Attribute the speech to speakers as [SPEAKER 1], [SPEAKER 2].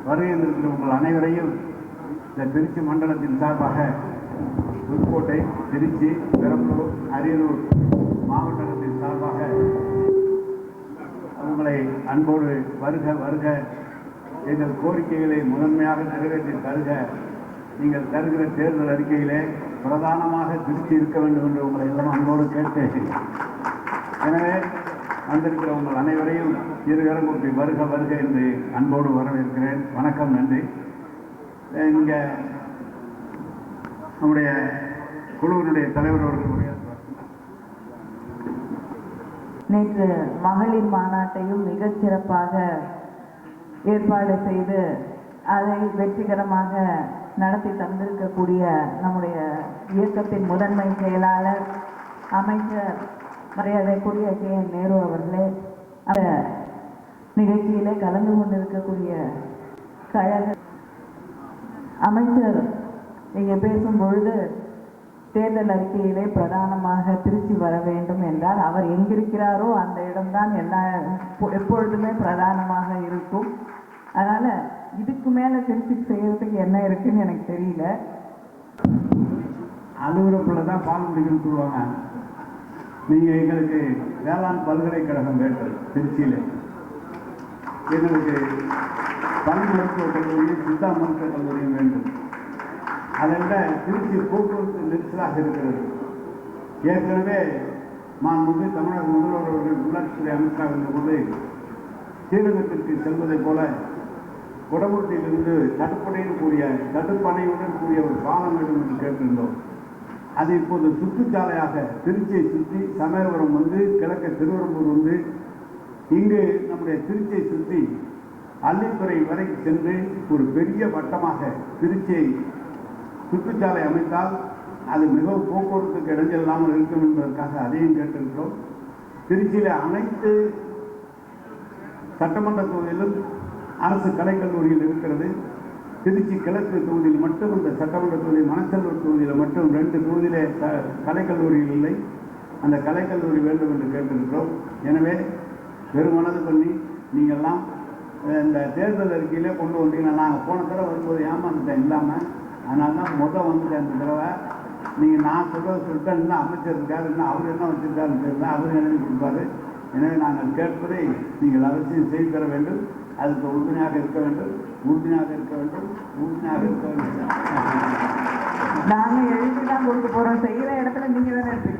[SPEAKER 1] வருகின்ற உங்கள் அனைவரையும் இந்த திருச்சி மண்டலத்தின் சார்பாக புதுக்கோட்டை, திருச்சி, பெரம்பலூர், அரியலூர் மாவட்டத்தின் சார்பாக உங்களை அன்போடு வருக வருக, எங்கள் கோரிக்கைகளை முதன்மையாக நிறைவேற்றி தருக, நீங்கள் தருகிற தேர்தல் அறிக்கையிலே பிரதானமாக திருச்சி இருக்க வேண்டும் என்று உங்களை எல்லாம் அன்போடு கேட்டு, எனவே வந்திருக்கிற உங்கள் அனைவரையும் இருகரங்கூப்பி வருக வருக என்று அன்போடு வரவேற்கிறேன். வணக்கம், நன்றி. இங்கே நம்முடைய குழுவினுடைய தலைவர் அவர்களுடைய
[SPEAKER 2] நேற்று மகளிர் மாநாட்டையும் மிகச் சிறப்பாக ஏற்பாடு செய்து அதை வெற்றிகரமாக நடத்தி தந்திருக்கக்கூடிய நம்முடைய இயக்கத்தின் முதன்மை செயலாளர் அமைச்சர் மரியாதைக்குரிய KN நேரு அவர்களே, அந்த நிகழ்ச்சியிலே கலந்து கொண்டிருக்கக்கூடிய கழக அமைச்சர் இங்கே பேசும் பொழுது தேர்தல் அறிக்கையிலே பிரதானமாக திருச்சி வர வேண்டும் என்றார். அவர் எங்கிருக்கிறாரோ அந்த இடம்தான் எப்பொழுதுமே பிரதானமாக இருக்கும். அதனால் இதுக்கு மேலே திருச்சி செய்யறதுக்கு என்ன இருக்குன்னு எனக்கு தெரியல.
[SPEAKER 1] அலுவலகத்தில் தான் பால் முடிக்கணும்னு சொல்லுவாங்க. நீங்கள் எங்களுக்கு வேளாண் பல்கலைக்கழகம் வேண்டும் திருச்சியில், எங்களுக்கு பல் மருத்துவக் கல்லூரியும் சித்தா மருத்துவக் கல்லூரியும் வேண்டும். அதை விட திருச்சி போக்குவரத்து நெரிசலாக இருக்கிறது. ஏற்கனவே மாண்புமிகு தமிழக முதல்வர் அவர்கள் உள்ளாட்சித்துறை அமைச்சராக இருந்தபோது ஸ்ரீரங்கத்திற்கு செல்வதைப் போல குடமுருட்டியிலிருந்து தடுப்பணையுடன் கூடிய ஒரு பாலம் வேண்டும் என்று கேட்டிருந்தோம். அது இப்போது சுற்றுச்சாலையாக திருச்சியை சுற்றி சமயபுரம் வந்து கிழக்கு திருவரம்பூர் வந்து இங்கு நம்முடைய திருச்சியை சுற்றி அள்ளித்துறை வரை சென்று ஒரு பெரிய வட்டமாக திருச்சியை சுற்றுச்சாலை அமைத்தால் அது மிகவும் போக்குவரத்துக்கு இடைஞ்சலாமல் இருக்கும் என்பதற்காக அதையும் கேட்டிருக்கிறோம். திருச்சியில் அனைத்து சட்டமன்ற தொகுதியிலும் அரசு கலைக்கல்லூரியில் இருக்கிறது. திருச்சி கிழக்கு தொகுதியில் மட்டும் இந்த சட்டமன்ற தொகுதி மணச்செல்வர் தொகுதியில் மட்டும் 2 தொகுதியிலே கலைக்கல்லூரியில் இல்லை. அந்த கலைக்கல்லூரி வேண்டும் என்று கேட்டிருக்கிறோம். எனவே பெருமனது பண்ணி நீங்கள்லாம் இந்த தேர்தல் அறிக்கையிலே கொண்டு வந்தீங்கன்னா, நாங்கள் போன தடவை வரும்போது ஏமாந்துட்டேன் இல்லாமல், அதனால தான் வந்துட்டேன் இந்த தடவை. நீங்கள் நான் சொல்லிட்டு இன்னும் அமைச்சர் இருக்கார், இன்னும் அவர் என்ன வச்சிருக்காருன்னு தெரியல, அவர் எழுதி கொடுப்பாரு. எனவே நாங்கள் கேட்பதை நீங்கள் அவசியம் செய்து தர வேண்டும். அதுக்கு உறுதுணையாக இருக்க வேண்டும்.
[SPEAKER 2] நாங்கள் எழுதி தான் கொடுக்க போகிறோம். செய்கிற இடத்துல நீங்கள் தானே இருப்பீங்க.